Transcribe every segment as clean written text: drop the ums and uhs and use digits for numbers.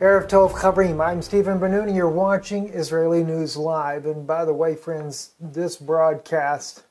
Erev Tov Chavrim, I'm Stephen Benoon and you're watching Israeli News Live. And by the way, friends, this broadcast,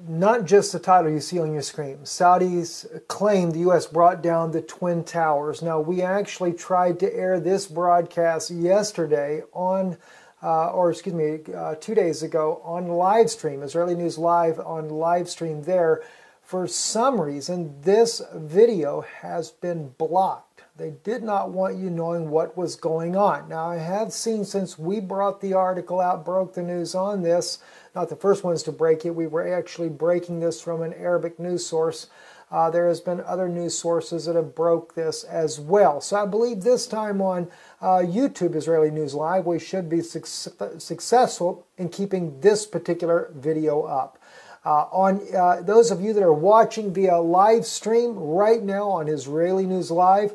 not just the title you see on your screen. Saudis claim the U.S. brought down the Twin Towers. Now, we actually tried to air this broadcast yesterday on, 2 days ago on live stream, Israeli News Live on live stream there. For some reason, this video has been blocked. They did not want you knowing what was going on. Now, I have seen since we brought the article out, broke the news on this, not the first ones to break it, we were actually breaking this from an Arabic news source. There has been other news sources that have broke this as well. So I believe this time on YouTube Israeli News Live, we should be successful in keeping this particular video up. Those of you that are watching via live stream right now on Israeli News Live,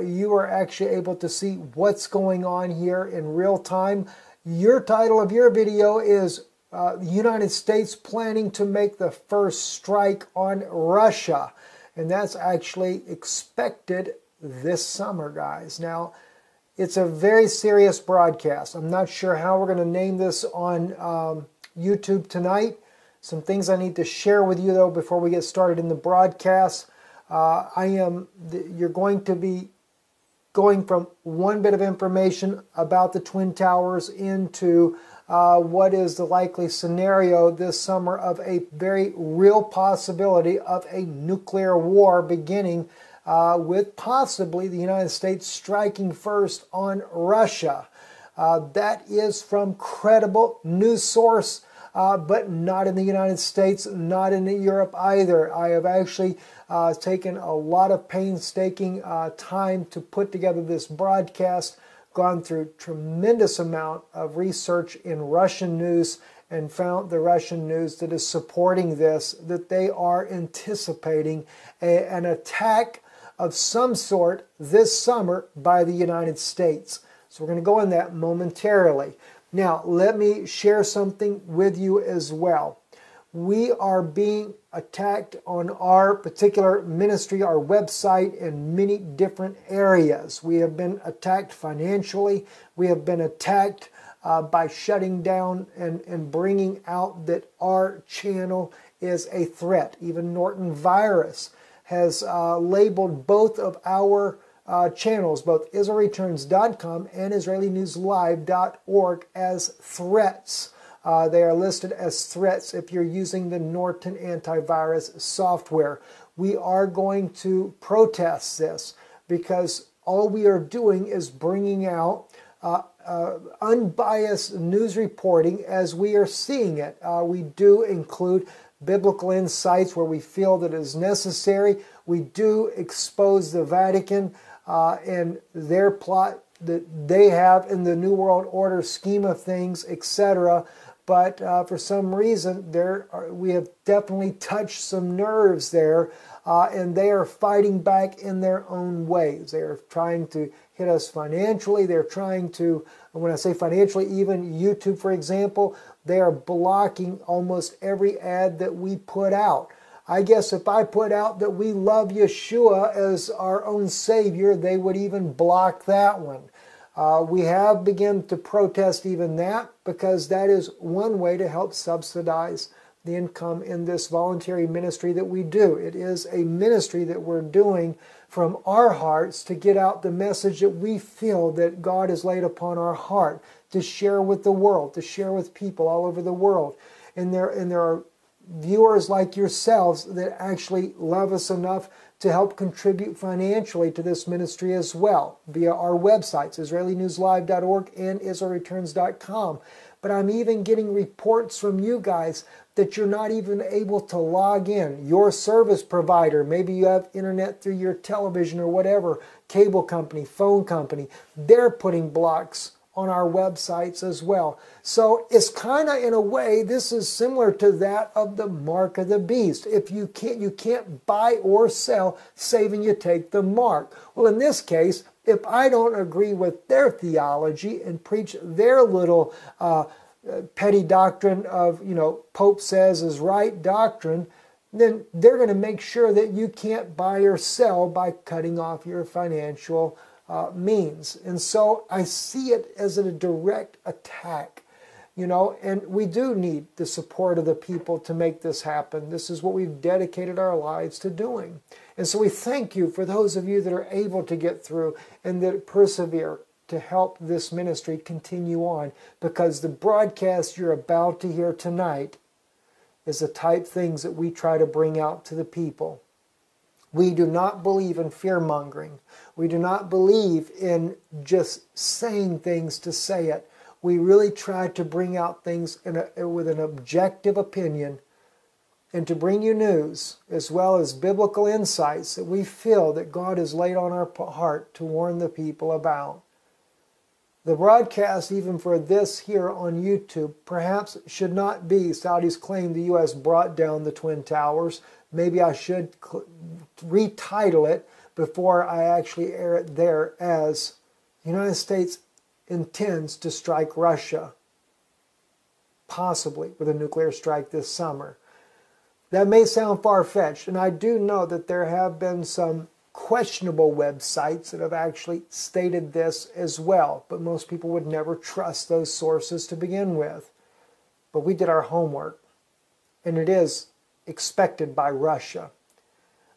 you are actually able to see what's going on here in real time. Your title of your video is the United States planning to make the first strike on Russia. And that's actually expected this summer, guys. Now, it's a very serious broadcast. I'm not sure how we're going to name this on YouTube tonight. Some things I need to share with you, though, before we get started in the broadcast. You're going to be going from one bit of information about the Twin Towers into what is the likely scenario this summer of a very real possibility of a nuclear war beginning with possibly the United States striking first on Russia. That is from credible news source. But not in the United States, not in Europe either. I have actually taken a lot of painstaking time to put together this broadcast, gone through tremendous amount of research in Russian news, and found the Russian news that is supporting this, that they are anticipating an attack of some sort this summer by the United States. So we're going to go on that momentarily. Now, let me share something with you as well. We are being attacked on our particular ministry, our website, in many different areas. We have been attacked financially. We have been attacked by shutting down and bringing out that our channel is a threat. Even Norton Virus has labeled both of our channels, both IsraelReturns.com and IsraeliNewsLive.org, as threats. They are listed as threats if you're using the Norton antivirus software. We are going to protest this because all we are doing is bringing out unbiased news reporting as we are seeing it. We do include biblical insights where we feel that it is necessary. We do expose the Vatican and their plot that they have in the New World Order scheme of things, etc. But for some reason, we have definitely touched some nerves there, and they are fighting back in their own ways. They are trying to hit us financially. They're trying to, when I say financially, even YouTube, for example, they are blocking almost every ad that we put out. I guess if I put out that we love Yeshua as our own Savior, they would even block that one. We have begun to protest even that because that is one way to help subsidize the income in this voluntary ministry that we do. It is a ministry that we're doing from our hearts to get out the message that we feel that God has laid upon our heart to share with the world, to share with people all over the world. And there are viewers like yourselves that actually love us enough to help contribute financially to this ministry as well via our websites, IsraeliNewsLive.org and IsraelReturns.com. But I'm even getting reports from you guys that you're not even able to log in. Your service provider, maybe you have internet through your television or whatever, cable company, phone company, they're putting blocks on our websites as well. So it's kind of, in a way, this is similar to that of the mark of the beast. If you can't buy or sell, saving you take the mark. Well, in this case, if I don't agree with their theology and preach their little petty doctrine of, Pope says is right doctrine, then they're going to make sure that you can't buy or sell by cutting off your financial means. And so I see it as a direct attack. And we do need the support of the people to make this happen. This is what we've dedicated our lives to doing. And so we thank you for those of you that are able to get through and that persevere to help this ministry continue on, because the broadcast you're about to hear tonight is the type of things that we try to bring out to the people. We do not believe in fear-mongering. We do not believe in just saying things to say it. We really try to bring out things with an objective opinion, and to bring you news as well as biblical insights that we feel that God has laid on our heart to warn the people about. The broadcast, even for this here on YouTube, perhaps should not be Saudis claim the U.S. brought down the Twin Towers. Maybe I should retitle it before I actually air it there as the United States intends to strike Russia, possibly with a nuclear strike this summer. That may sound far-fetched, and I do know that there have been some questionable websites that have actually stated this as well, but most people would never trust those sources to begin with. But we did our homework, and it is expected by Russia.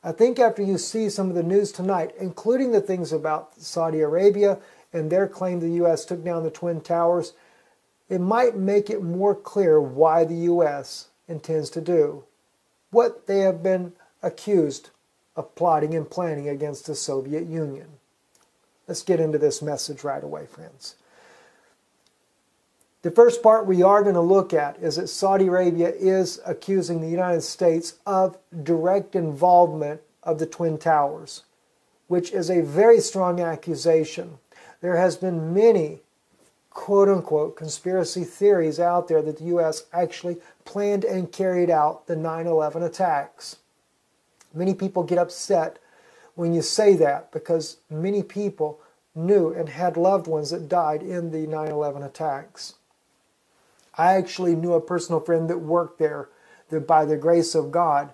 I think after you see some of the news tonight, including the things about Saudi Arabia and their claim the U.S. took down the Twin Towers, it might make it more clear why the U.S. intends to do what they have been accused of plotting and planning against the Soviet Union. Let's get into this message right away, friends. The first part we are going to look at is that Saudi Arabia is accusing the United States of direct involvement of the Twin Towers, which is a very strong accusation. There has been many, quote-unquote, conspiracy theories out there that the U.S. actually planned and carried out the 9/11 attacks. Many people get upset when you say that, because many people knew and had loved ones that died in the 9/11 attacks. I actually knew a personal friend that worked there that, by the grace of God,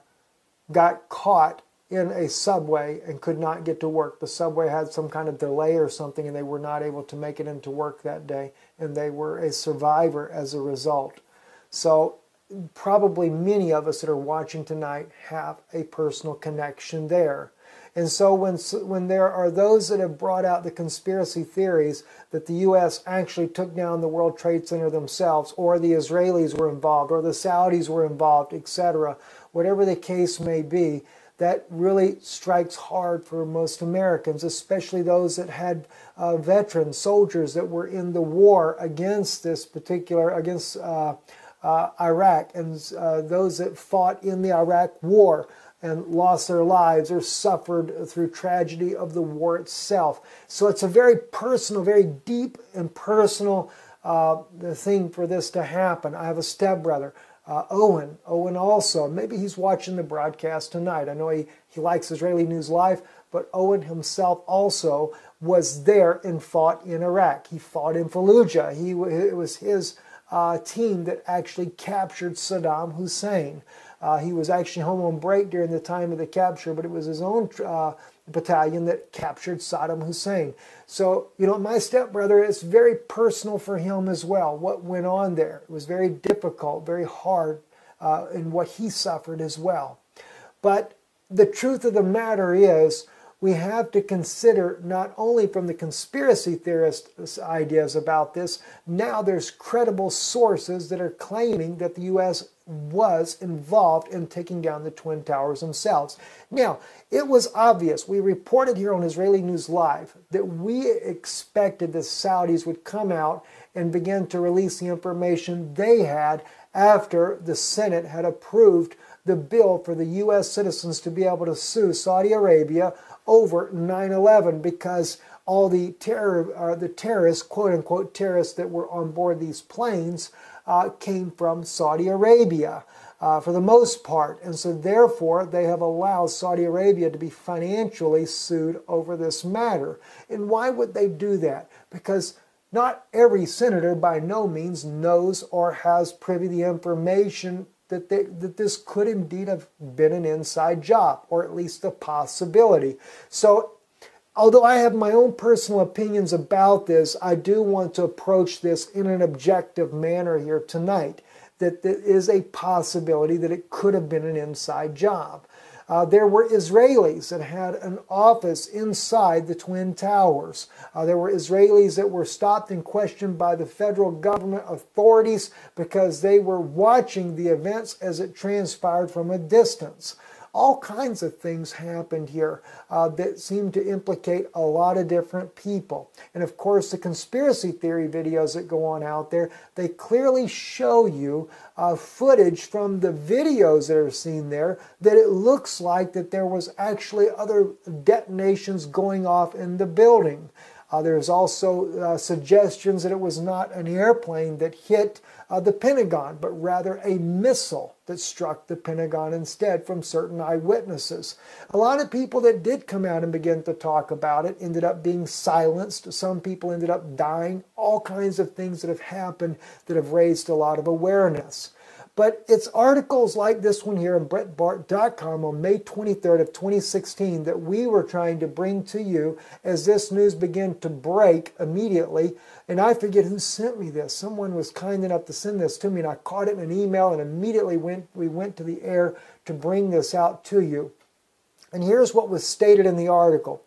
got caught in a subway and could not get to work. The subway had some kind of delay or something, and they were not able to make it into work that day, and they were a survivor as a result. So probably many of us that are watching tonight have a personal connection there. And so when there are those that have brought out the conspiracy theories that the U.S. actually took down the World Trade Center themselves, or the Israelis were involved, or the Saudis were involved, etc., whatever the case may be, that really strikes hard for most Americans, especially those that had veteran soldiers that were in the war against against Iraq, and those that fought in the Iraq war and lost their lives or suffered through tragedy of the war itself. So it's a very personal, very deep and personal thing for this to happen. I have a stepbrother, Owen also, maybe he's watching the broadcast tonight. I know he likes Israeli News Live, but Owen himself also was there and fought in Iraq. He fought in Fallujah. It was his team that actually captured Saddam Hussein. He was actually home on break during the time of the capture, but it was his own battalion that captured Saddam Hussein. So, my stepbrother, it's very personal for him as well, what went on there. It was very difficult, very hard in what he suffered as well. But the truth of the matter is, we have to consider, not only from the conspiracy theorists' ideas about this, now there's credible sources that are claiming that the U.S. was involved in taking down the Twin Towers themselves. Now, it was obvious, we reported here on Israeli News Live, that we expected the Saudis would come out and begin to release the information they had after the Senate had approved the bill for the U.S. citizens to be able to sue Saudi Arabia over 9/11, because all the terrorists, quote-unquote terrorists, that were on board these planes came from Saudi Arabia for the most part. And so therefore, they have allowed Saudi Arabia to be financially sued over this matter. And why would they do that? Because not every senator by no means knows or has privy the information that this could indeed have been an inside job, or at least a possibility. So although I have my own personal opinions about this, I do want to approach this in an objective manner here tonight, that there is a possibility that it could have been an inside job. There were Israelis that had an office inside the Twin Towers. There were Israelis that were stopped and questioned by the federal government authorities because they were watching the events as it transpired from a distance. All kinds of things happened here that seem to implicate a lot of different people. And of course, the conspiracy theory videos that go on out there, they clearly show you footage from the videos that are seen there that it looks like that there was actually other detonations going off in the building. There's also suggestions that it was not an airplane that hit the Pentagon, but rather a missile that struck the Pentagon instead from certain eyewitnesses. A lot of people that did come out and begin to talk about it ended up being silenced. Some people ended up dying. All kinds of things that have happened that have raised a lot of awareness. But it's articles like this one here on Breitbart.com on May 23rd of 2016 that we were trying to bring to you as this news began to break immediately. And I forget who sent me this. Someone was kind enough to send this to me, and I caught it in an email and immediately we went to the air to bring this out to you. And here's what was stated in the article.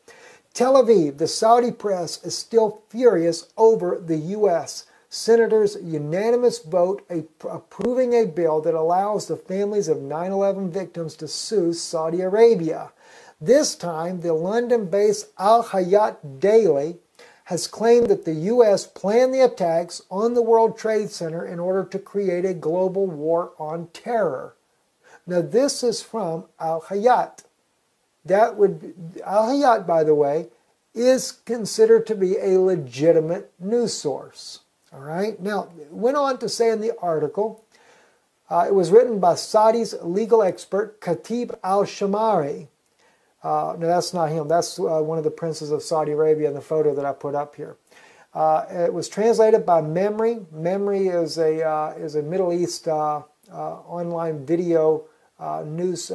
Tel Aviv, the Saudi press is still furious over the U.S. Senators' unanimous vote approving a bill that allows the families of 9/11 victims to sue Saudi Arabia. This time, the London-based Al Hayat Daily has claimed that the U.S. planned the attacks on the World Trade Center in order to create a global war on terror. Now, this is from Al Hayat. Al Hayat, by the way, is considered to be a legitimate news source. All right. Now, it went on to say in the article, it was written by Saudi's legal expert, Khatib al-Shamari. No, that's not him. That's one of the princes of Saudi Arabia in the photo that I put up here. It was translated by Memory. Memory is a Middle East online video news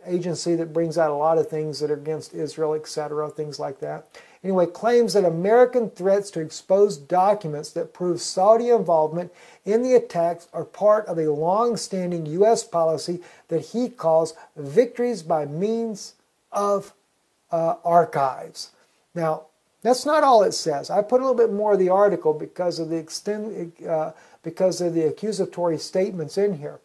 agency that brings out a lot of things that are against Israel, etc., things like that. Anyway, claims that American threats to expose documents that prove Saudi involvement in the attacks are part of a long-standing U.S. policy that he calls victories by means of archives. Now, that's not all it says. I put a little bit more of the article because of the accusatory statements in here.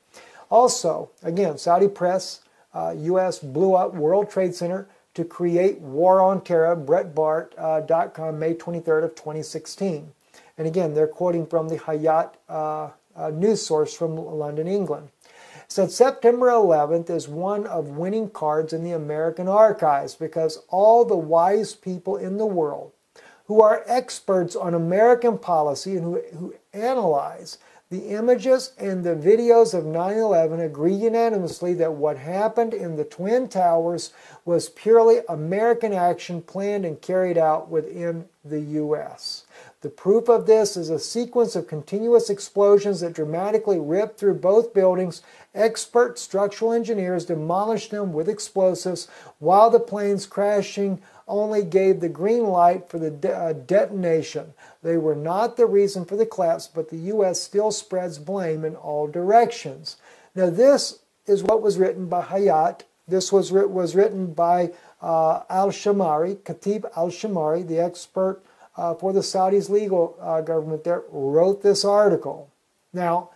Also, again, Saudi press, U.S. blew up World Trade Center to create war on terror, Breitbart.com, May 23rd of 2016. And again, they're quoting from the Hayat news source from London, England. It said September 11th is one of winning cards in the American archives because all the wise people in the world who are experts on American policy and who analyze the images and the videos of 9/11 agree unanimously that what happened in the Twin Towers was purely American action planned and carried out within the U.S. The proof of this is a sequence of continuous explosions that dramatically ripped through both buildings. Expert structural engineers demolished them with explosives while the planes crashing only gave the green light for the detonation. They were not the reason for the collapse, but the U.S. still spreads blame in all directions. Now, this is what was written by Hayat. This was written by al-Shamari, Khatib al-Shamari, the expert for the Saudis' legal government there, wrote this article. Now,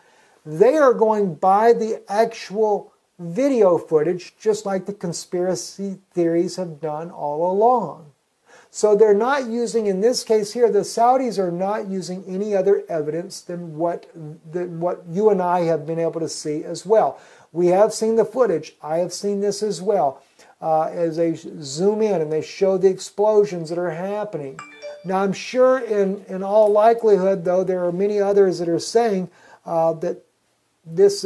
they are going by the actual video footage, just like the conspiracy theories have done all along. So they're not using, in this case here, the Saudis are not using any other evidence than what you and I have been able to see as well. We have seen the footage. I have seen this as well. As they zoom in and they show the explosions that are happening. Now, I'm sure in all likelihood, though, there are many others that are saying that this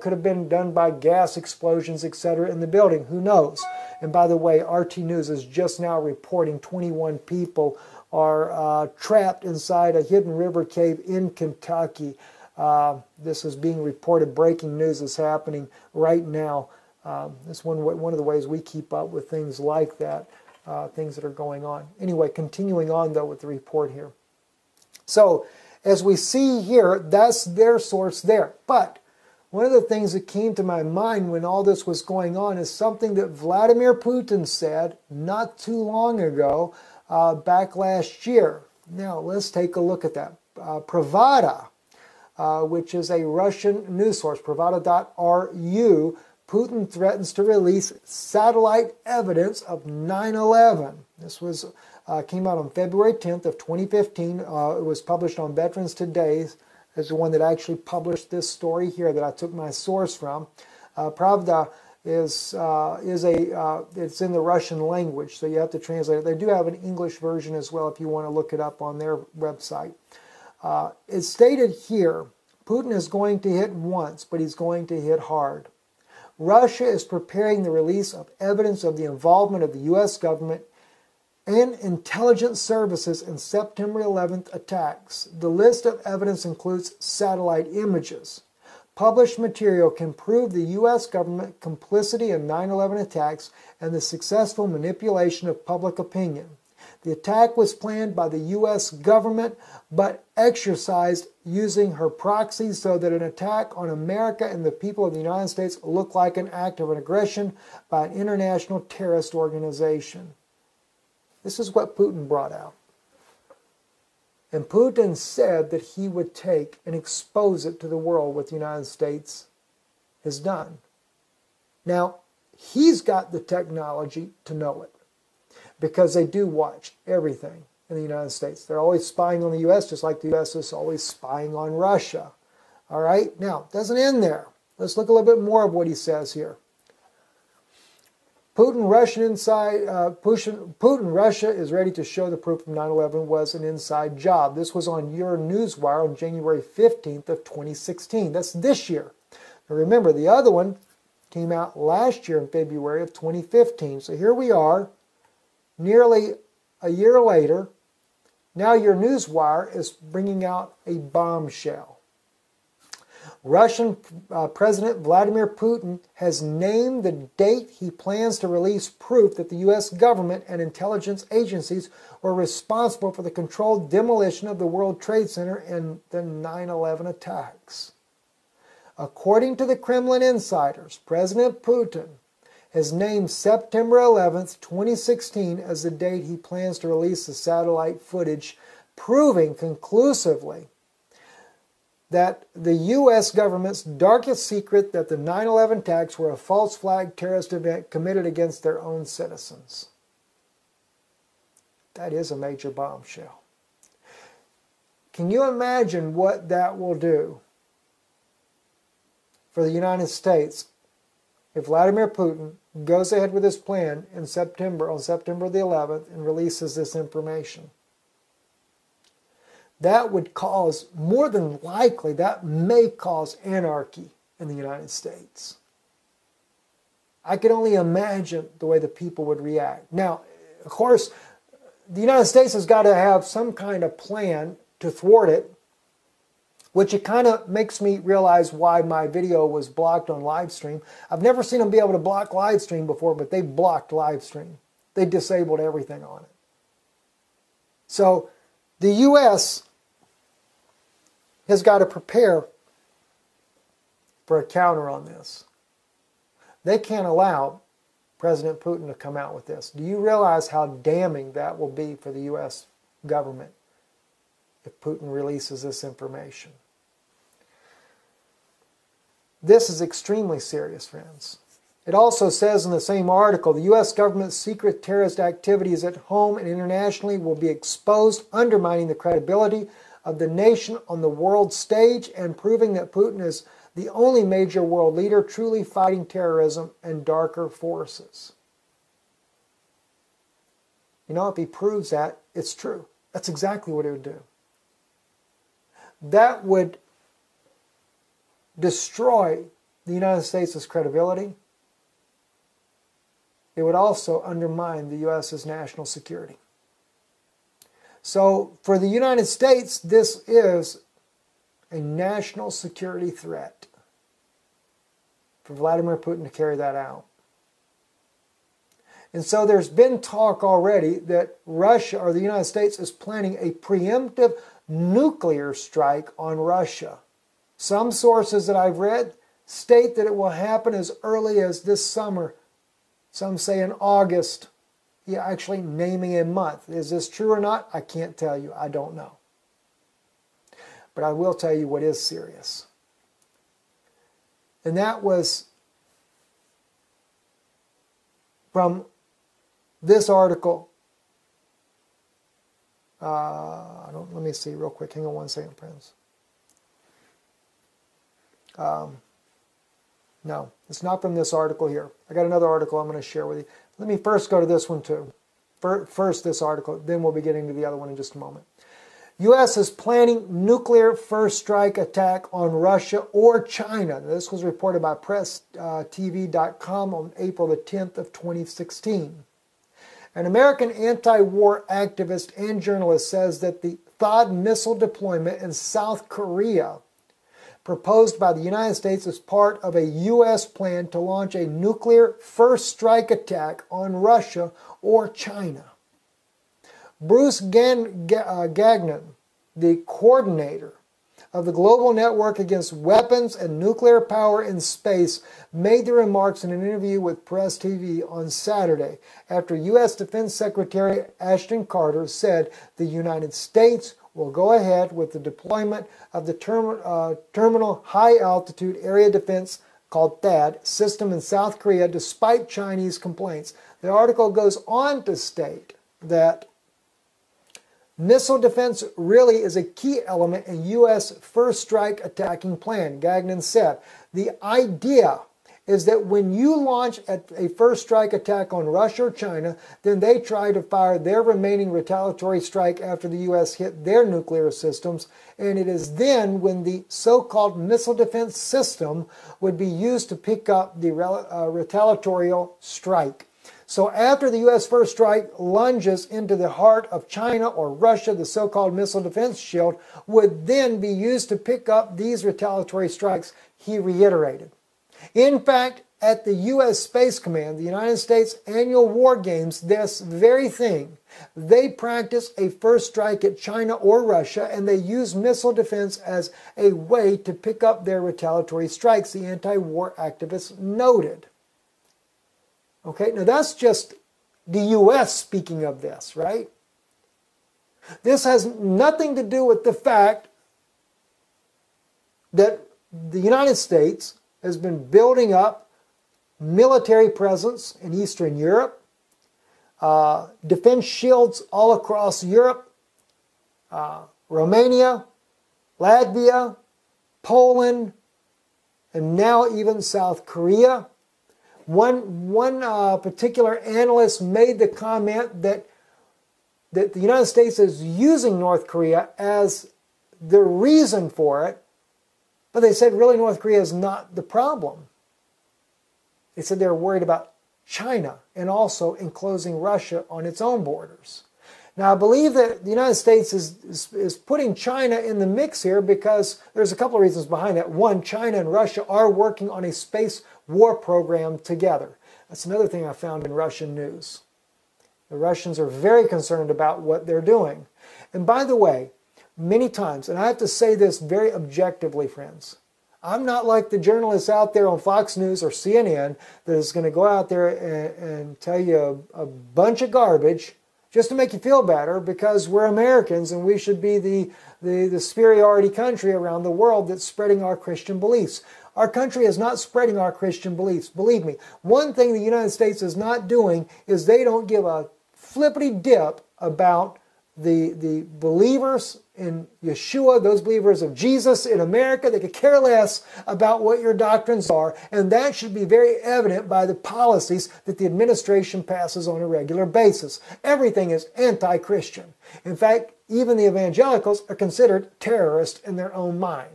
could have been done by gas explosions, etc., in the building. Who knows? And by the way, RT News is just now reporting 21 people are trapped inside a hidden river cave in Kentucky. This is being reported. Breaking news is happening right now. That's one of the ways we keep up with things like that. things that are going on. Anyway, continuing on though with the report here. So as we see here, that's their source there. But one of the things that came to my mind when all this was going on is something that Vladimir Putin said not too long ago, back last year. Now let's take a look at that. Pravda, which is a Russian news source, Pravda.ru, Putin threatens to release satellite evidence of 9/11. This was came out on February 10th of 2015. It was published on Veterans Today. Is the one that actually published this story here that I took my source from. Pravda is it's in the Russian language, so you have to translate it. They do have an English version as well if you want to look it up on their website. It's stated here, Putin is going to hit once, but he's going to hit hard. Russia is preparing the release of evidence of the involvement of the U.S. government and intelligence services in September 11th attacks. The list of evidence includes satellite images. Published material can prove the U.S. government complicity in 9/11 attacks and the successful manipulation of public opinion. The attack was planned by the U.S. government, but exercised using her proxies so that an attack on America and the people of the United States looked like an act of aggression by an international terrorist organization. This is what Putin brought out. And Putin said that he would take and expose it to the world what the United States has done. Now, he's got the technology to know it, because they do watch everything in the United States. They're always spying on the U.S., just like the U.S. is always spying on Russia. All right? Now, it doesn't end there. Let's look a little bit more of what he says here. Putin, Russia is ready to show the proof of 9/11 was an inside job. This was on Your Newswire on January 15th of 2016. That's this year. Now remember, the other one came out last year in February of 2015. So here we are, nearly a year later. Now Your Newswire is bringing out a bombshell. Russian President Vladimir Putin has named the date he plans to release proof that the U.S. government and intelligence agencies were responsible for the controlled demolition of the World Trade Center and the 9/11 attacks. According to the Kremlin insiders, President Putin has named September 11th, 2016 as the date he plans to release the satellite footage, proving conclusively that the U.S. government's darkest secret that the 9/11 attacks were a false flag terrorist event committed against their own citizens. That is a major bombshell. Can you imagine what that will do for the United States if Vladimir Putin goes ahead with his plan in September, on September the 11th, and releases this information? That would cause, more than likely, that may cause anarchy in the United States. I can only imagine the way the people would react. Now, of course, the United States has got to have some kind of plan to thwart it, which it kind of makes me realize why my video was blocked on live stream. I've never seen them be able to block live stream before, but they blocked live stream. They disabled everything on it. So the U.S. has got to prepare for a counter on this. They can't allow President Putin to come out with this. Do you realize how damning that will be for the U.S. government if Putin releases this information? This is extremely serious, friends. It also says in the same article, the U.S. government's secret terrorist activities at home and internationally will be exposed, undermining the credibility of the nation on the world stage and proving that Putin is the only major world leader truly fighting terrorism and darker forces. You know, if he proves that, it's true. That's exactly what it would do. That would destroy the United States' credibility. It would also undermine the U.S.'s national security. So for the United States, this is a national security threat for Vladimir Putin to carry that out. And so there's been talk already that Russia or the United States is planning a preemptive nuclear strike on Russia. Some sources that I've read state that it will happen as early as this summer. Some say in August. Yeah, actually naming a month. Is this true or not? I can't tell you. I don't know. But I will tell you what is serious. And that was from this article. Let me see real quick. Hang on one second, friends. No, it's not from this article here. I got another article I'm going to share with you. Let me first go to this one too. First this article, then we'll be getting to the other one in just a moment. U.S. is planning nuclear first strike attack on Russia or China. This was reported by PressTV.com on April the 10th of 2016. An American anti-war activist and journalist says that the THAAD missile deployment in South Korea proposed by the United States as part of a U.S. plan to launch a nuclear first strike attack on Russia or China. Bruce Gagnon, the coordinator of the Global Network Against Weapons and Nuclear Power in Space, made the remarks in an interview with Press TV on Saturday after U.S. Defense Secretary Ashton Carter said the United States will go ahead with the deployment of the Terminal High Altitude Area Defense, called THAAD, system in South Korea despite Chinese complaints. The article goes on to state that missile defense really is a key element in U.S. first strike attacking plan, Gagnon said. The idea is that when you launch a first strike attack on Russia or China, then they try to fire their remaining retaliatory strike after the U.S. hit their nuclear systems, and it is then when the so-called missile defense system would be used to pick up the retaliatory strike. So after the U.S. first strike lunges into the heart of China or Russia, the so-called missile defense shield would then be used to pick up these retaliatory strikes, he reiterated. In fact, at the U.S. Space Command, the United States annual war games, this very thing, they practice a first strike at China or Russia, and they use missile defense as a way to pick up their retaliatory strikes, the anti-war activists noted. Okay, now that's just the U.S. speaking of this, right? This has nothing to do with the fact that the United States has been building up military presence in Eastern Europe, defense shields all across Europe, Romania, Latvia, Poland, and now even South Korea. One particular analyst made the comment that the United States is using North Korea as the reason for it, but they said really North Korea is not the problem. They said they're worried about China and also enclosing Russia on its own borders. Now I believe that the United States is putting China in the mix here because there's a couple of reasons behind that. One, China and Russia are working on a space war program together. That's another thing I found in Russian news. The Russians are very concerned about what they're doing. And by the way, many times, and I have to say this very objectively, friends, I'm not like the journalists out there on Fox News or CNN that is going to go out there and tell you a bunch of garbage just to make you feel better because we're Americans and we should be the superiority country around the world that's spreading our Christian beliefs. Our country is not spreading our Christian beliefs. Believe me, one thing the United States is not doing is they don't give a flippity dip about the believers in Yeshua, those believers of Jesus in America. They could care less about what your doctrines are, and that should be very evident by the policies that the administration passes on a regular basis. Everything is anti-Christian. In fact, even the evangelicals are considered terrorists in their own mind.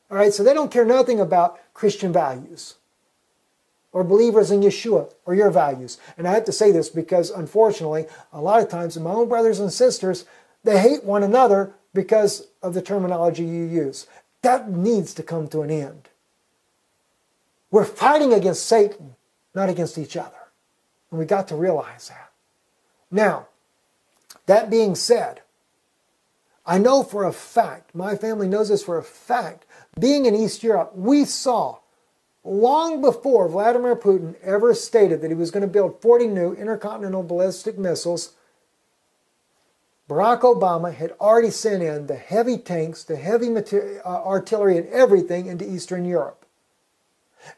All right, so they don't care nothing about Christian values or believers in Yeshua or your values. And I have to say this because, unfortunately, a lot of times my own brothers and sisters, they hate one another because of the terminology you use. That needs to come to an end. We're fighting against Satan, not against each other. And we got to realize that. Now, that being said, I know for a fact, my family knows this for a fact, being in East Europe, we saw, long before Vladimir Putin ever stated that he was going to build 40 new intercontinental ballistic missiles, Barack Obama had already sent in the heavy tanks, the heavy artillery and everything into Eastern Europe.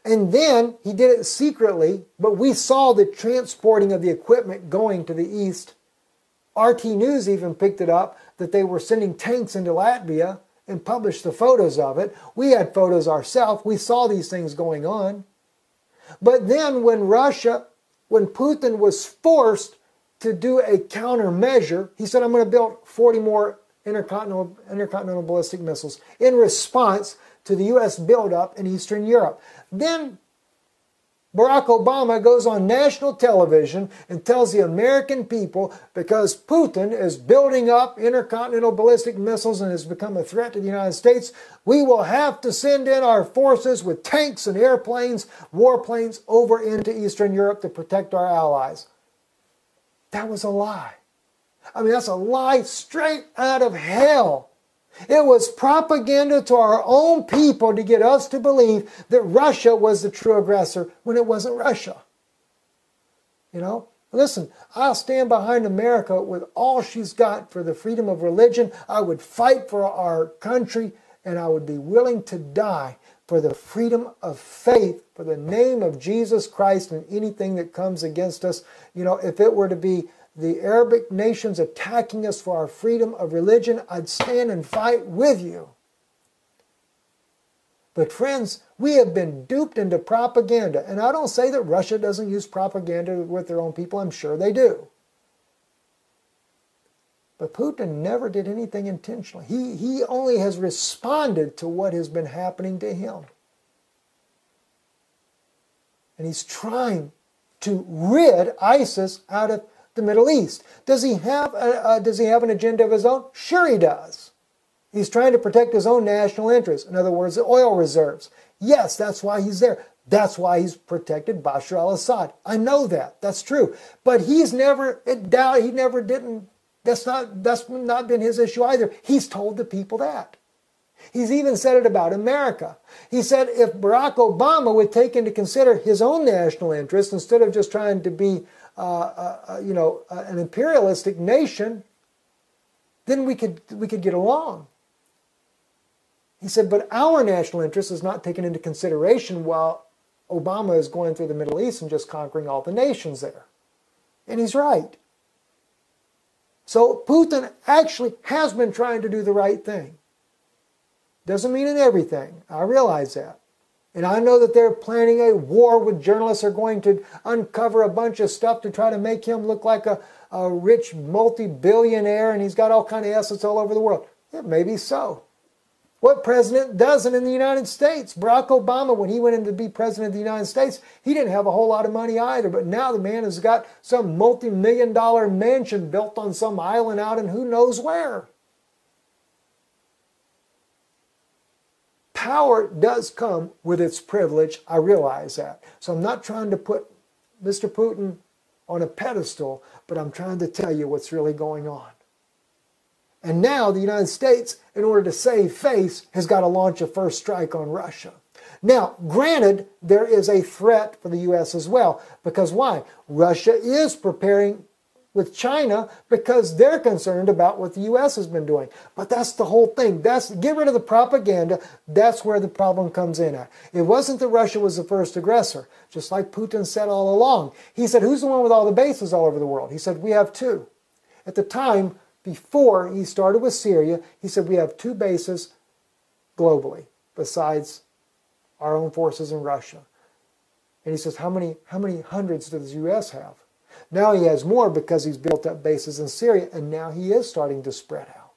And then he did it secretly, but we saw the transporting of the equipment going to the east. RT News even picked it up that they were sending tanks into Latvia and published the photos of it. We had photos ourselves. We saw these things going on. But then when Putin was forced to do a countermeasure, he said, I'm going to build 40 more intercontinental ballistic missiles in response to the U.S. buildup in Eastern Europe. Then Barack Obama goes on national television and tells the American people, because Putin is building up intercontinental ballistic missiles and has become a threat to the United States, we will have to send in our forces with tanks and airplanes, warplanes over into Eastern Europe to protect our allies. That was a lie. I mean, that's a lie straight out of hell. It was propaganda to our own people to get us to believe that Russia was the true aggressor when it wasn't Russia. You know, listen, I'll stand behind America with all she's got for the freedom of religion. I would fight for our country, and I would be willing to die for the freedom of faith, for the name of Jesus Christ, and anything that comes against us. You know, if it were to be the Arabic nations attacking us for our freedom of religion, I'd stand and fight with you. But friends, we have been duped into propaganda. And I don't say that Russia doesn't use propaganda with their own people. I'm sure they do. But Putin never did anything intentionally. He only has responded to what has been happening to him. And he's trying to rid ISIS out of the Middle East. Does he have an agenda of his own? Sure he does. He's trying to protect his own national interests. In other words, the oil reserves. Yes, that's why he's there. That's why he's protected Bashar al-Assad. I know that. That's true. But that's not been his issue either. He's told the people that. He's even said it about America. He said if Barack Obama would take into consider his own national interests instead of just trying to be an imperialistic nation, then we could get along. He said, but our national interest is not taken into consideration while Obama is going through the Middle East and just conquering all the nations there. And he's right. So Putin actually has been trying to do the right thing. Doesn't mean in everything. I realize that. And I know that they're planning a war with journalists are going to uncover a bunch of stuff to try to make him look like a rich multi-billionaire and he's got all kind of assets all over the world. Yeah, maybe so. What president doesn't in the United States? Barack Obama, when he went in to be president of the United States, he didn't have a whole lot of money either. But now the man has got some multi-million-dollar mansion built on some island out in who knows where. Power does come with its privilege. I realize that. So I'm not trying to put Mr. Putin on a pedestal, but I'm trying to tell you what's really going on. And now the United States, in order to save face, has got to launch a first strike on Russia. Now, granted, there is a threat for the U.S. as well. Because why? Russia is preparing with China because they're concerned about what the U.S. has been doing. But that's the whole thing. Get rid of the propaganda. That's where the problem comes in at. It wasn't that Russia was the first aggressor, just like Putin said all along. He said, who's the one with all the bases all over the world? He said, we have two. At the time, before he started with Syria, he said, we have two bases globally, besides our own forces in Russia. And he says, how many hundreds does the U.S. have? Now he has more because he's built up bases in Syria, and now he is starting to spread out.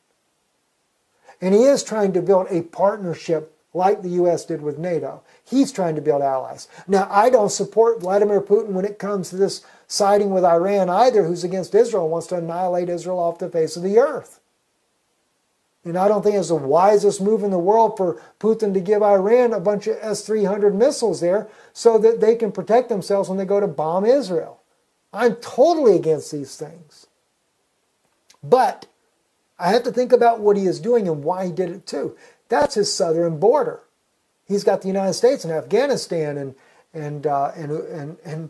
And he is trying to build a partnership like the U.S. did with NATO. He's trying to build allies. Now, I don't support Vladimir Putin when it comes to this siding with Iran either, who's against Israel and wants to annihilate Israel off the face of the earth. And I don't think it's the wisest move in the world for Putin to give Iran a bunch of S-300 missiles there so that they can protect themselves when they go to bomb Israel. I'm totally against these things. But I have to think about what he is doing and why he did it too. That's his southern border. He's got the United States and Afghanistan and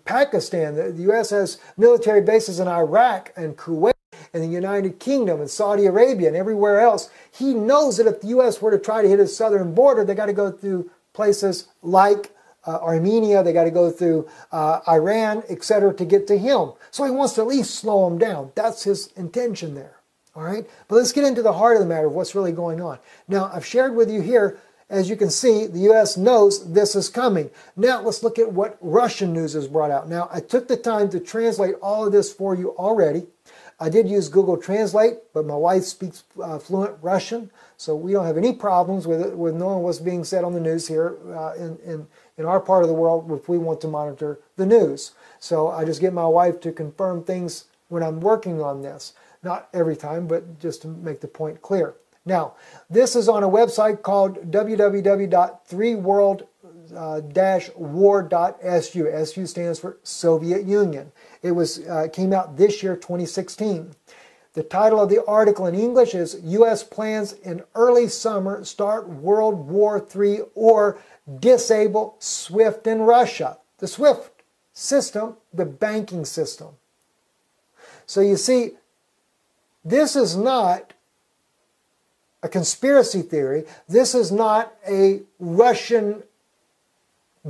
Pakistan. The U.S. has military bases in Iraq and Kuwait and the United Kingdom and Saudi Arabia and everywhere else. He knows that if the U.S. were to try to hit his southern border, they got to go through places like Armenia, they got to go through Iran, etc. to get to him. So he wants to at least slow him down. That's his intention there. All right? But let's get into the heart of the matter of what's really going on. Now, I've shared with you here, as you can see, the U.S. knows this is coming. Now, let's look at what Russian news has brought out. Now, I took the time to translate all of this for you already. I did use Google Translate, but my wife speaks fluent Russian, so we don't have any problems with knowing what's being said on the news here in our part of the world if we want to monitor the news. So I just get my wife to confirm things when I'm working on this. Not every time, but just to make the point clear. Now, this is on a website called www.3world-war.su. SU stands for Soviet Union. It came out this year, 2016. The title of the article in English is U.S. Plans in Early Summer Start World War III or Disable SWIFT in Russia. The SWIFT system, the banking system. So you see, this is not a conspiracy theory. This is not a Russian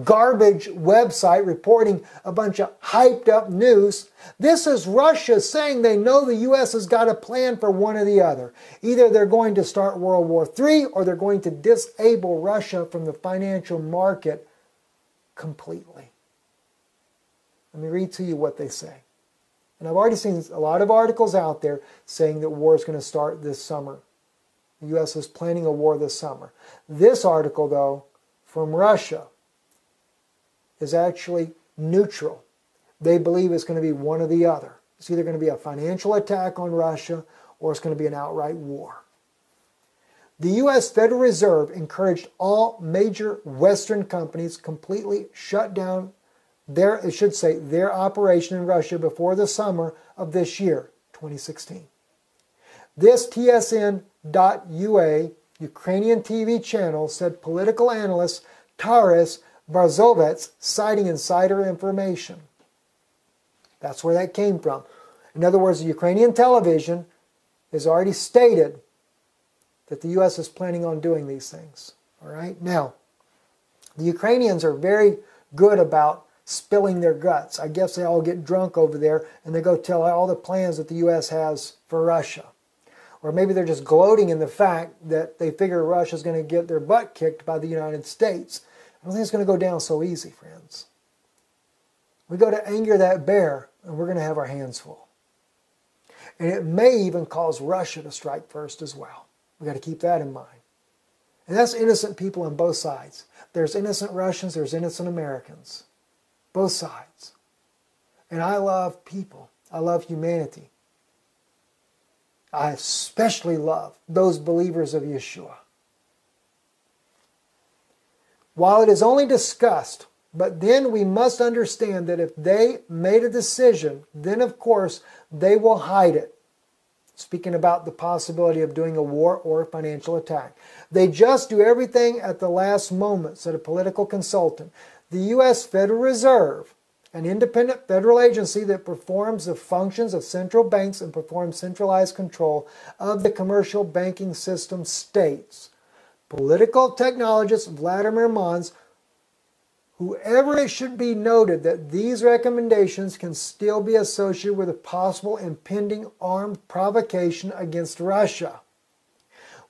garbage website reporting a bunch of hyped up news. This is Russia saying they know the U.S. has got a plan for one or the other. Either they're going to start World War III or they're going to disable Russia from the financial market completely. Let me read to you what they say. And I've already seen a lot of articles out there saying that war is going to start this summer. The U.S. is planning a war this summer. This article, though, from Russia is actually neutral. They believe it's going to be one or the other. It's either going to be a financial attack on Russia or it's going to be an outright war. The U.S. Federal Reserve encouraged all major Western companies completely shut down their operation in Russia before the summer of this year, 2016. This TSN.ua Ukrainian TV channel said political analyst Taras Barzovets, citing insider information. That's where that came from. In other words, the Ukrainian television has already stated that the U.S. is planning on doing these things. All right? Now, the Ukrainians are very good about spilling their guts. I guess they all get drunk over there and they go tell all the plans that the U.S. has for Russia. Or maybe they're just gloating in the fact that they figure Russia's going to get their butt kicked by the United States. I don't think it's going to go down so easy, friends. We go to anger that bear and we're going to have our hands full. And it may even cause Russia to strike first as well. We've got to keep that in mind. And that's innocent people on both sides. There's innocent Russians, there's innocent Americans. Both sides. And I love people. I love humanity. I especially love those believers of Yeshua. While it is only discussed, but then we must understand that if they made a decision, then of course they will hide it. Speaking about the possibility of doing a war or a financial attack. They just do everything at the last moment, said a political consultant. The U.S. Federal Reserve, an independent federal agency that performs the functions of central banks and performs centralized control of the commercial banking system, states. Political technologist Vladimir Mons, whoever it should be noted that these recommendations can still be associated with a possible impending armed provocation against Russia,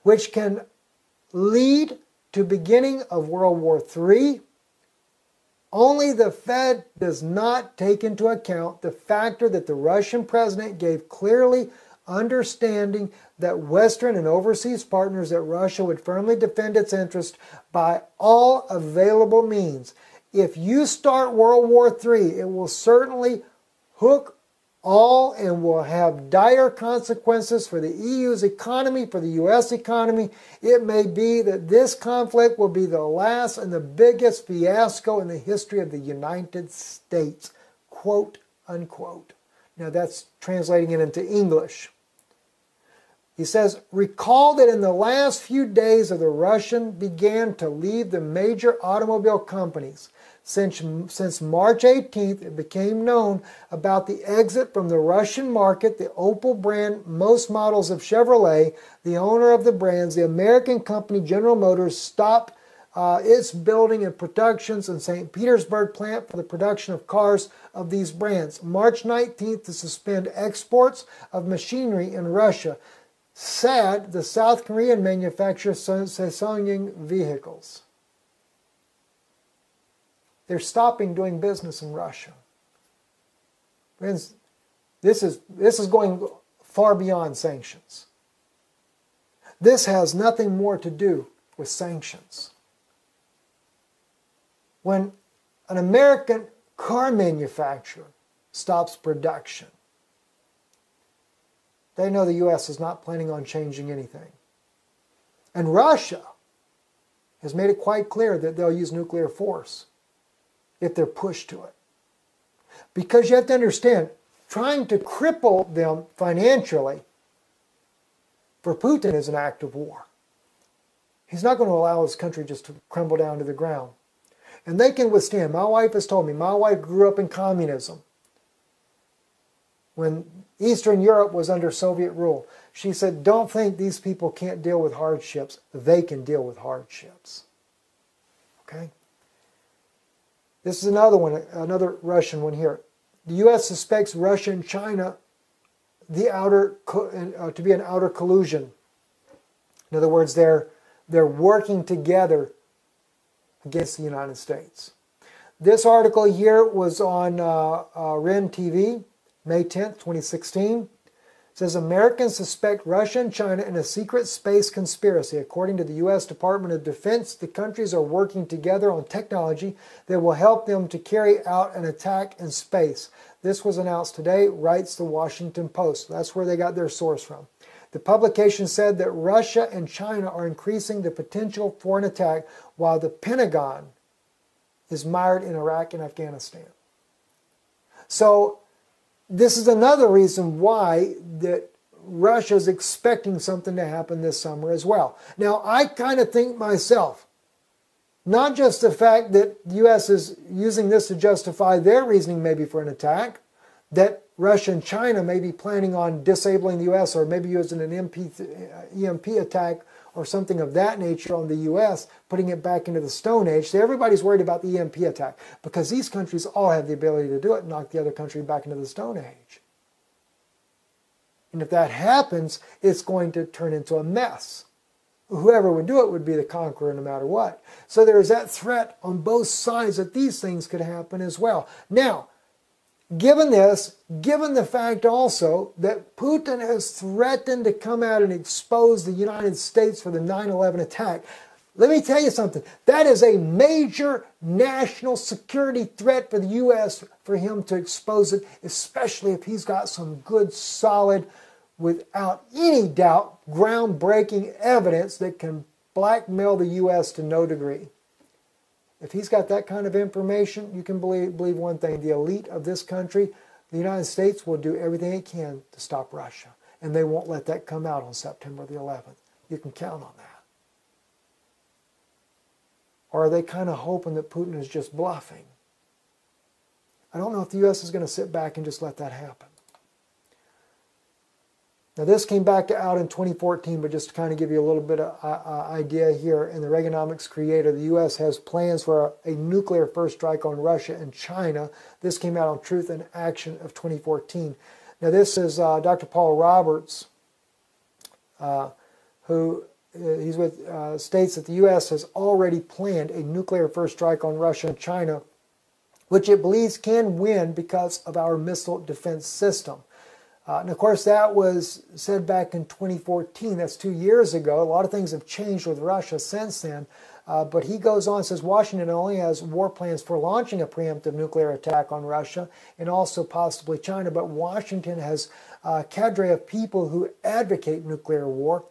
which can lead to beginning of World War III. Only the Fed does not take into account the factor that the Russian president gave clearly understanding that Western and overseas partners that Russia would firmly defend its interest by all available means. If you start World War III, it will certainly hook all and will have dire consequences for the EU's economy, for the U.S. economy. It may be that this conflict will be the last and the biggest fiasco in the history of the United States. Quote, unquote. Now that's translating it into English. He says, recall that in the last few days of the Russian began to leave the major automobile companies. Since March 18th, it became known about the exit from the Russian market, the Opel brand, most models of Chevrolet, the owner of the brands, the American company General Motors stopped its building and productions in St. Petersburg plant for the production of cars of these brands. March 19th to suspend exports of machinery in Russia. SAD, the South Korean manufacturer, Ssangyong vehicles. They're stopping doing business in Russia. Friends, this is going far beyond sanctions. This has nothing more to do with sanctions. When an American car manufacturer stops production, they know the U.S. is not planning on changing anything. And Russia has made it quite clear that they'll use nuclear force if they're pushed to it. Because you have to understand, trying to cripple them financially for Putin is an act of war. He's not going to allow his country just to crumble down to the ground. And they can withstand. My wife has told me, my wife grew up in communism. When Eastern Europe was under Soviet rule, she said, don't think these people can't deal with hardships. They can deal with hardships. Okay? This is another one, another Russian one here. The U.S. suspects Russia and China to be an outer collusion. In other words, they're working together against the United States. This article here was on REN TV, May 10th, 2016. It says, Americans suspect Russia and China in a secret space conspiracy. According to the U.S. Department of Defense, the countries are working together on technology that will help them to carry out an attack in space. This was announced today, writes the Washington Post. That's where they got their source from. The publication said that Russia and China are increasing the potential for an attack while the Pentagon is mired in Iraq and Afghanistan. So this is another reason why that Russia is expecting something to happen this summer as well. Now, I kind of think myself, not just the fact that the U.S. is using this to justify their reasoning maybe for an attack, that Russia and China may be planning on disabling the U.S. or maybe using an EMP attack or something of that nature on the U.S., putting it back into the Stone Age. So everybody's worried about the EMP attack because these countries all have the ability to do it and knock the other country back into the Stone Age. And if that happens, it's going to turn into a mess. Whoever would do it would be the conqueror no matter what. So there is that threat on both sides that these things could happen as well. Now, given this, given the fact also that Putin has threatened to come out and expose the United States for the 9/11 attack, let me tell you something. That is a major national security threat for the U.S. for him to expose it, especially if he's got some good, solid, without any doubt, groundbreaking evidence that can blackmail the U.S. to no degree. If he's got that kind of information, you can believe one thing. The elite of this country, the United States, will do everything it can to stop Russia. And they won't let that come out on September the 11th. You can count on that. Or are they kind of hoping that Putin is just bluffing? I don't know if the U.S. is going to sit back and just let that happen. Now, this came back out in 2014, but just to kind of give you a little bit of idea here, in the Reaganomics Creator, the U.S. has plans for a nuclear first strike on Russia and China. This came out on Truth and Action of 2014. Now, this is Dr. Paul Roberts, who states that the U.S. has already planned a nuclear first strike on Russia and China, which it believes can win because of our missile defense system. And of course, that was said back in 2014. That's 2 years ago. A lot of things have changed with Russia since then. But he goes on and says Washington only has war plans for launching a preemptive nuclear attack on Russia and also possibly China. But Washington has a cadre of people who advocate nuclear war.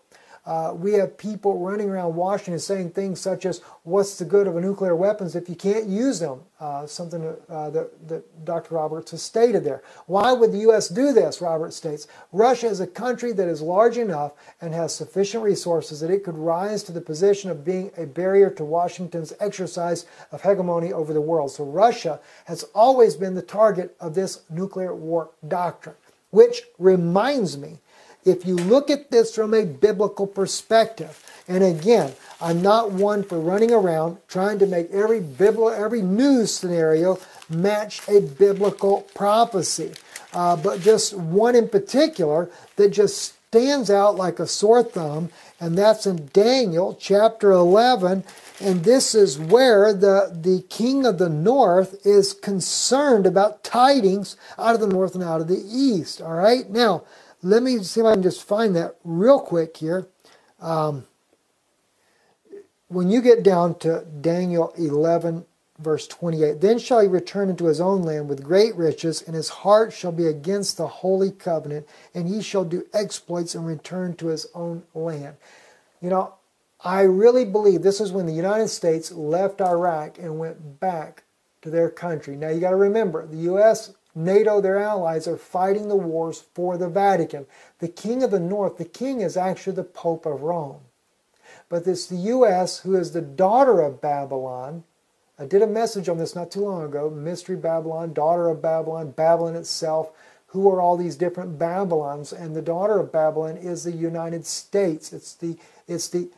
We have people running around Washington saying things such as, what's the good of nuclear weapons if you can't use them? Something that Dr. Roberts has stated there. Why would the U.S. do this, Roberts states? Russia is a country that is large enough and has sufficient resources that it could rise to the position of being a barrier to Washington's exercise of hegemony over the world. So Russia has always been the target of this nuclear war doctrine, which reminds me, if you look at this from a biblical perspective, and again, I'm not one for running around trying to make every news scenario match a biblical prophecy, but just one in particular that just stands out like a sore thumb, and that's in Daniel chapter 11. And this is where the king of the north is concerned about tidings out of the north and out of the east. All right? Now, let me see if I can just find that real quick here. When you get down to Daniel 11, verse 28, then shall he return into his own land with great riches, and his heart shall be against the holy covenant, and he shall do exploits and return to his own land. You know, I really believe this is when the United States left Iraq and went back to their country. Now you got to remember, the U.S., NATO, their allies are fighting the wars for the Vatican. The king of the north, the king is actually the Pope of Rome. But it's the U.S., who is the daughter of Babylon. I did a message on this not too long ago. Mystery Babylon, daughter of Babylon, Babylon itself. Who are all these different Babylons? And the daughter of Babylon is the United States. It's the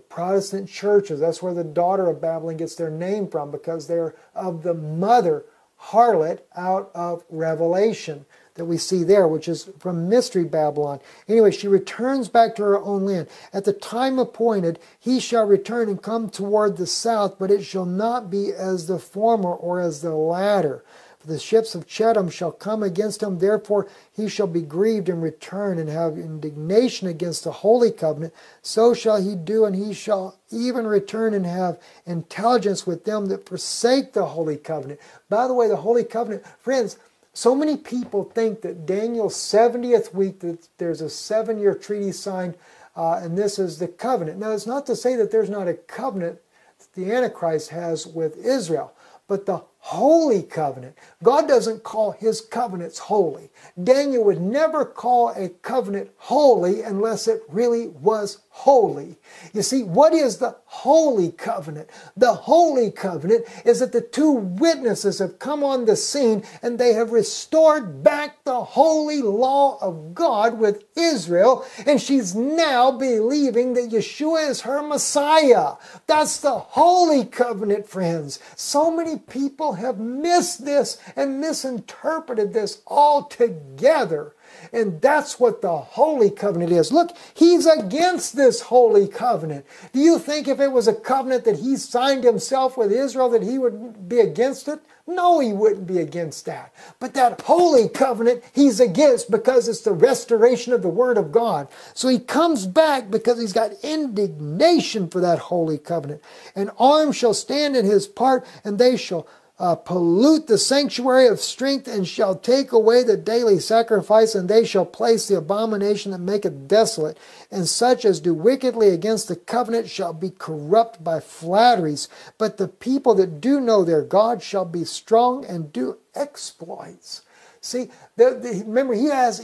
Protestant churches. That's where the daughter of Babylon gets their name from, because they're of the mother harlot out of Revelation that we see there, which is from Mystery Babylon. Anyway, she returns back to her own land. At the time appointed, he shall return and come toward the south, but it shall not be as the former or as the latter. For the ships of Chetam shall come against him, therefore he shall be grieved and return and have indignation against the holy covenant. So shall he do, and he shall even return and have intelligence with them that forsake the holy covenant. By the way, the holy covenant, friends, so many people think that Daniel's 70th week, that there's a 7-year treaty signed, and this is the covenant. Now, it's not to say that there's not a covenant that the Antichrist has with Israel, but the holy covenant. God doesn't call his covenants holy. Daniel would never call a covenant holy unless it really was holy. You see, what is the holy covenant? The holy covenant is that the two witnesses have come on the scene and they have restored back the holy law of God with Israel, and she's now believing that Yeshua is her Messiah. That's the holy covenant, friends. So many people have missed this and misinterpreted this altogether. And that's what the holy covenant is. Look, he's against this holy covenant. Do you think if it was a covenant that he signed himself with Israel that he would be against it? No, he wouldn't be against that. But that holy covenant he's against because it's the restoration of the Word of God. So he comes back because he's got indignation for that holy covenant. And arms shall stand in his part, and they shall pollute the sanctuary of strength, and shall take away the daily sacrifice, and they shall place the abomination that maketh desolate. And such as do wickedly against the covenant shall be corrupt by flatteries. But the people that do know their God shall be strong and do exploits. See, remember, he has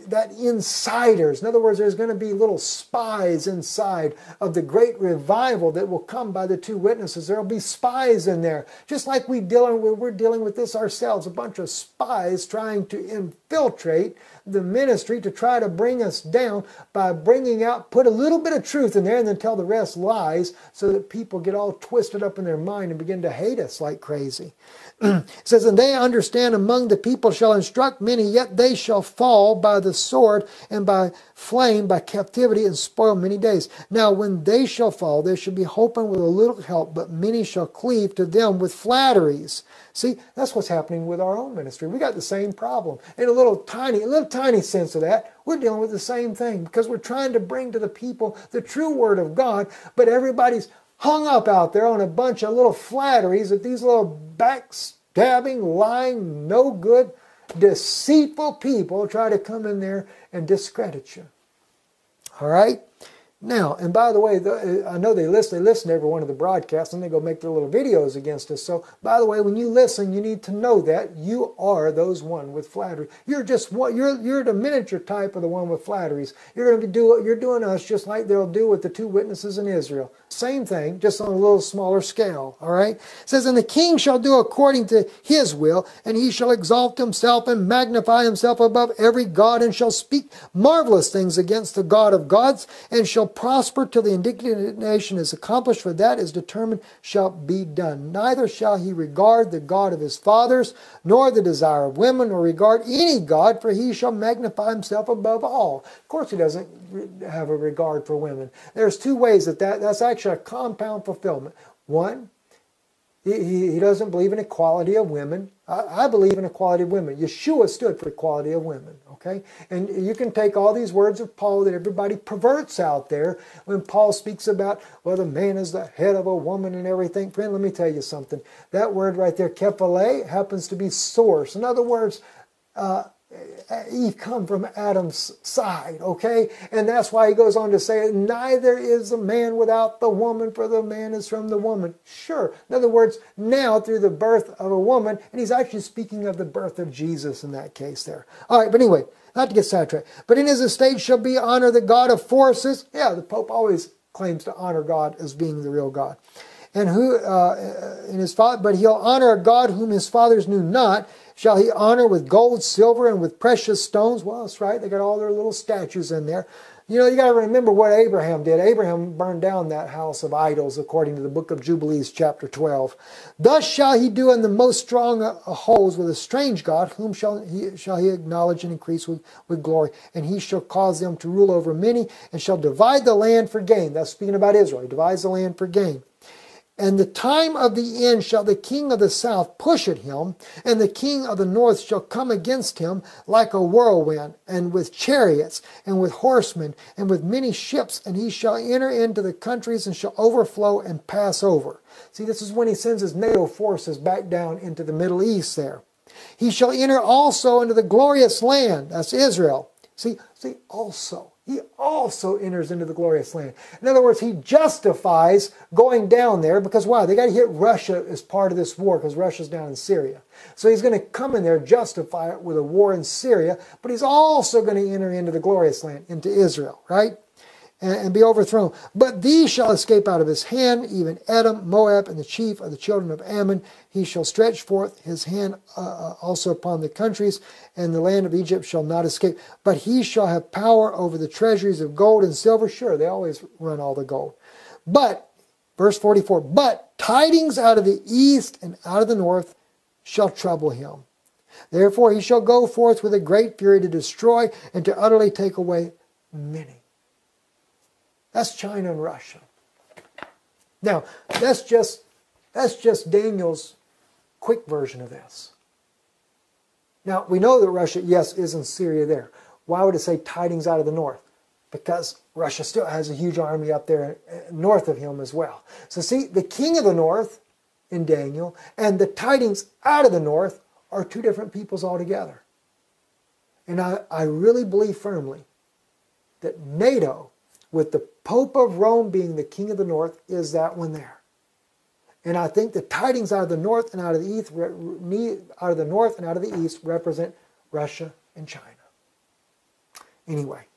that insiders. In other words, there's going to be little spies inside of the great revival that will come by the two witnesses. There will be spies in there. Just like we're dealing with this ourselves, a bunch of spies trying to infiltrate the ministry to try to bring us down by put a little bit of truth in there and then tell the rest lies, so that people get all twisted up in their mind and begin to hate us like crazy. It says, and they understand among the people shall instruct many, yet they shall fall by the sword and by flame, by captivity, and spoil many days. Now when they shall fall, there shall be hoping with a little help, but many shall cleave to them with flatteries. See, that's what's happening with our own ministry. We got the same problem. In a little tiny sense of that, we're dealing with the same thing, because we're trying to bring to the people the true Word of God, but everybody's hung up out there on a bunch of little flatteries that these little backstabbing, lying, no good, deceitful people try to come in there and discredit you. All right? Now, and by the way, I know they listen to every one of the broadcasts, and they go make their little videos against us. So, by the way, when you listen, you need to know that you are those one with flattery. You're just one. You're the miniature type of the one with flatteries. You're going to you're doing us just like they'll do with the two witnesses in Israel. Same thing, just on a little smaller scale. All right. It says, and the king shall do according to his will, and he shall exalt himself and magnify himself above every god, and shall speak marvelous things against the God of gods, and shall prosper till the indignation is accomplished, for that is determined shall be done. Neither shall he regard the God of his fathers, nor the desire of women, nor regard any god, for he shall magnify himself above all. Of course he doesn't have a regard for women. There's two ways that's actually a compound fulfillment. One, he doesn't believe in equality of women. I believe in equality of women. Yeshua stood for equality of women, okay? And you can take all these words of Paul that everybody perverts out there when Paul speaks about, well, the man is the head of a woman and everything. Friend, let me tell you something. That word right there, kephale, happens to be source. In other words, Eve come from Adam's side, okay? And that's why he goes on to say, neither is a man without the woman, for the man is from the woman. Sure. In other words, now through the birth of a woman, and he's actually speaking of the birth of Jesus in that case there. All right, but anyway, not to get sidetracked. But in his estate shall be honor the God of forces. Yeah, the Pope always claims to honor God as being the real God. And but he'll honor a God whom his fathers knew not, shall he honor with gold, silver, and with precious stones. Well, that's right. They got all their little statues in there. You know, you got to remember what Abraham did. Abraham burned down that house of idols, according to the book of Jubilees, chapter 12. Thus shall he do in the most strong holes with a strange God, whom shall he acknowledge and increase with glory. And he shall cause them to rule over many, and shall divide the land for gain. That's speaking about Israel. He divides the land for gain. And the time of the end shall the king of the south push at him, and the king of the north shall come against him like a whirlwind, and with chariots, and with horsemen, and with many ships, and he shall enter into the countries, and shall overflow and pass over. See, this is when he sends his NATO forces back down into the Middle East there. He shall enter also into the glorious land, that's Israel. See, also. He also enters into the glorious land. In other words, he justifies going down there because why? They got to hit Russia as part of this war because Russia's down in Syria. So he's going to come in there, justify it with a war in Syria, but he's also going to enter into the glorious land, into Israel, right? And be overthrown. But these shall escape out of his hand, even Edom, Moab, and the chief of the children of Ammon. He shall stretch forth his hand also upon the countries, and the land of Egypt shall not escape. But he shall have power over the treasuries of gold and silver. Sure, they always run all the gold. But, verse 44, but tidings out of the east and out of the north shall trouble him. Therefore he shall go forth with a great fury to destroy and to utterly take away many. That's China and Russia. Now, that's just Daniel's quick version of this. Now, we know that Russia, yes, is in Syria there. Why would it say tidings out of the north? Because Russia still has a huge army up there north of him as well. So see, the king of the north in Daniel and the tidings out of the north are two different peoples altogether. And I really believe firmly that NATO, with the Pope of Rome being the king of the north, is that one there. And I think the tidings out of the north and out of the east, represent Russia and China. Anyway,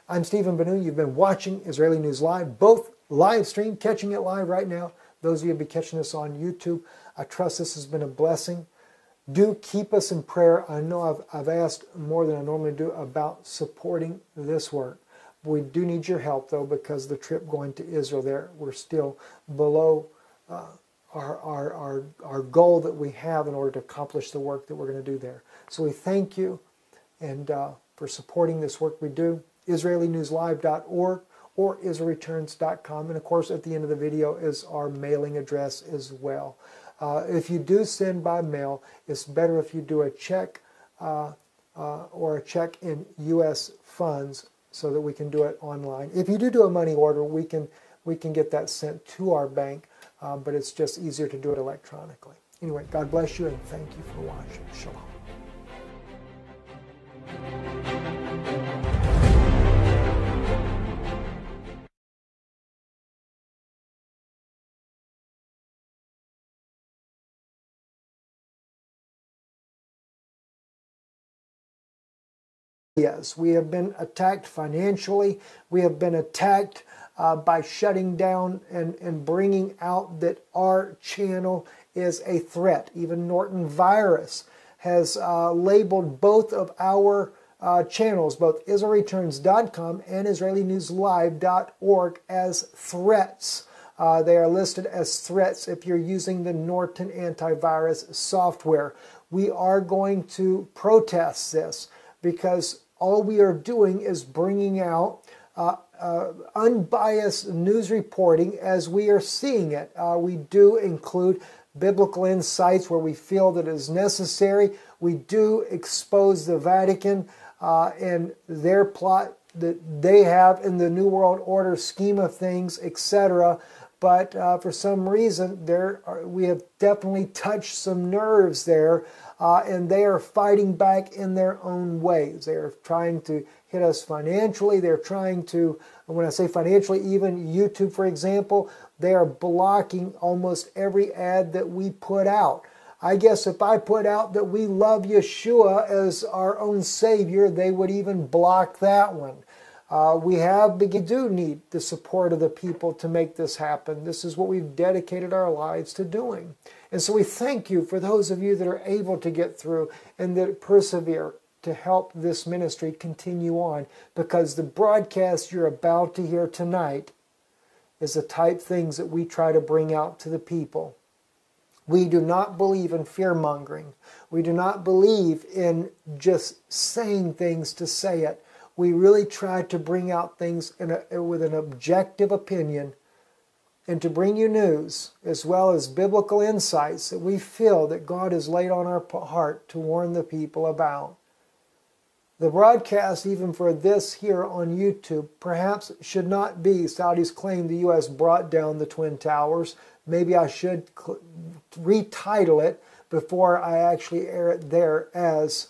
I'm Stephen Ben-Nun. You've been watching Israeli News Live, both live stream, catching it live right now. Those of you who have been catching us on YouTube, I trust this has been a blessing. Do keep us in prayer. I know I've asked more than I normally do about supporting this work. We do need your help, though, because the trip going to Israel there, we're still below our goal that we have in order to accomplish the work that we're going to do there. So we thank you and for supporting this work we do. IsraeliNewsLive.org or IsraelReturns.com. And, of course, at the end of the video is our mailing address as well. If you do send by mail, it's better if you do a check or a check in U.S. funds, so that we can do it online. If you do a money order, we can get that sent to our bank, but it's just easier to do it electronically. Anyway, God bless you and thank you for watching. Shalom. Yes, we have been attacked financially. We have been attacked by shutting down and bringing out that our channel is a threat. Even Norton Virus has labeled both of our channels, both IsraelReturns.com and IsraeliNewsLive.org, as threats. They are listed as threats if you're using the Norton antivirus software. We are going to protest this because all we are doing is bringing out unbiased news reporting as we are seeing it. We do include biblical insights where we feel that it is necessary. We do expose the Vatican and their plot that they have in the New World Order scheme of things, etc. But for some reason, we have definitely touched some nerves there, and they are fighting back in their own ways. They are trying to hit us financially. They're trying to, when I say financially, even YouTube, for example, they are blocking almost every ad that we put out. I guess if I put out that we love Yeshua as our own Savior, they would even block that one. We do need the support of the people to make this happen. This is what we've dedicated our lives to doing. And so we thank you for those of you that are able to get through and that persevere to help this ministry continue on, because the broadcast you're about to hear tonight is the type things that we try to bring out to the people. We do not believe in fear-mongering. We do not believe in just saying things to say it. We really try to bring out things with an objective opinion and to bring you news as well as biblical insights that we feel that God has laid on our heart to warn the people about. The broadcast, even for this here on YouTube, perhaps should not be Saudis claim the U.S. brought down the Twin Towers. Maybe I should retitle it before I actually air it there as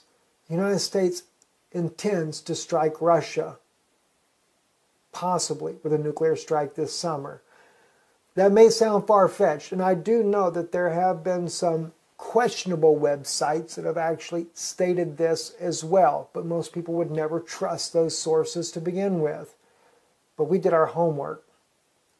the United States intends to strike Russia, possibly with a nuclear strike this summer. That may sound far-fetched, and I do know that there have been some questionable websites that have actually stated this as well, but most people would never trust those sources to begin with. But we did our homework,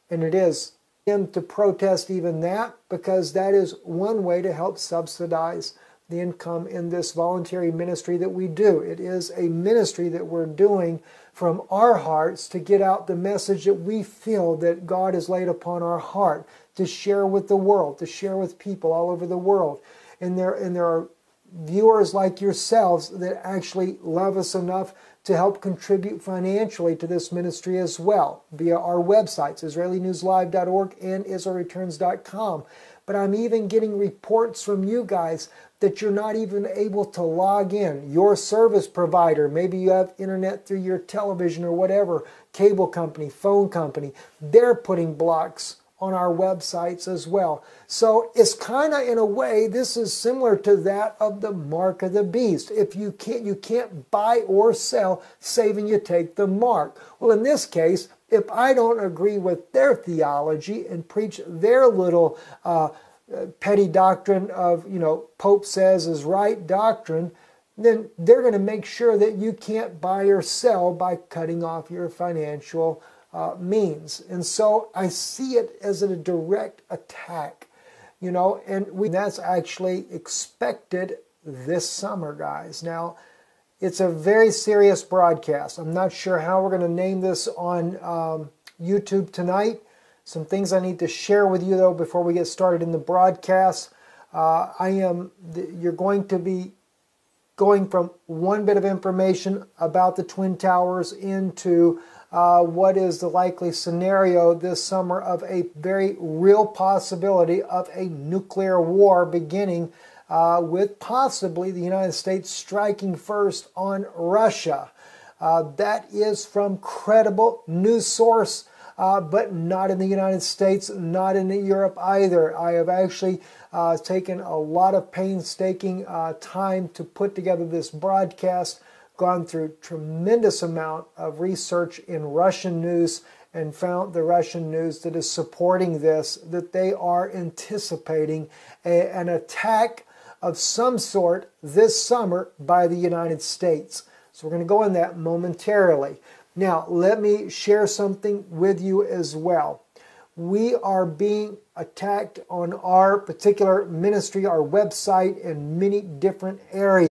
and it is to protest even that, because that is one way to help subsidize the income in this voluntary ministry that we do. It is a ministry that we're doing from our hearts to get out the message that we feel that God has laid upon our heart to share with the world, to share with people all over the world. And there are viewers like yourselves that actually love us enough to help contribute financially to this ministry as well via our websites, IsraeliNewsLive.org and IsraelReturns.com. But I'm even getting reports from you guys that you're not even able to log in. Your service provider, maybe you have internet through your television or whatever, cable company, phone company, they're putting blocks on our websites as well. So it's kind of, in a way, this is similar to that of the mark of the beast. If you can't buy or sell, saving you take the mark. Well, in this case, if I don't agree with their theology and preach their little petty doctrine of, Pope says is right doctrine, then they're going to make sure that you can't buy or sell by cutting off your financial means. And so I see it as a direct attack, and that's actually expected this summer, guys. Now, it's a very serious broadcast. I'm not sure how we're going to name this on YouTube tonight. Some things I need to share with you, though, before we get started in the broadcast. You're going to be going from one bit of information about the Twin Towers into what is the likely scenario this summer of a very real possibility of a nuclear war beginning with possibly the United States striking first on Russia. That is from credible news source, but not in the United States, not in Europe either. I have actually taken a lot of painstaking time to put together this broadcast, gone through tremendous amount of research in Russian news, and found the Russian news that is supporting this, that they are anticipating an attack of some sort this summer by the United States. So we're going to go on that momentarily. Now, let me share something with you as well. We are being attacked on our particular ministry, our website, in many different areas.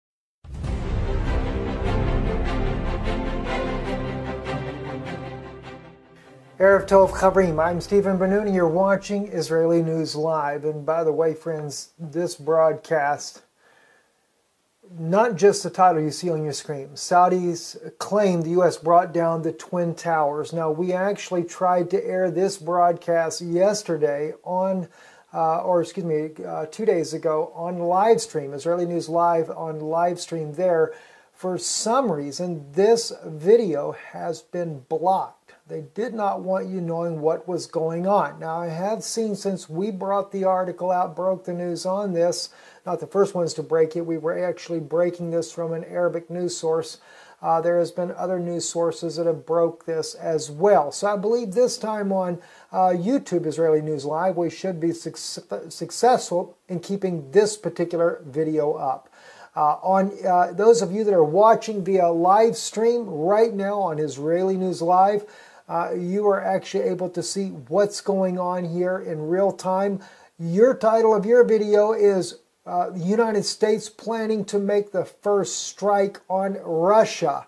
Erev Tov Chavrim, I'm Stephen Ben-Nun, and you're watching Israeli News Live. And by the way, friends, this broadcast, not just the title you see on your screen. Saudis claim the U.S. brought down the Twin Towers. Now, we actually tried to air this broadcast yesterday on, 2 days ago on live stream, Israeli News Live on live stream there. For some reason, this video has been blocked. They did not want you knowing what was going on. Now, I have seen since we brought the article out, broke the news on this, not the first ones to break it. We were actually breaking this from an Arabic news source. There has been other news sources that have broke this as well. So I believe this time on YouTube Israeli News Live, we should be successful in keeping this particular video up. Those of you that are watching via live stream right now on Israeli News Live, you are actually able to see what's going on here in real time. Your title of your video is United States planning to make the first strike on Russia.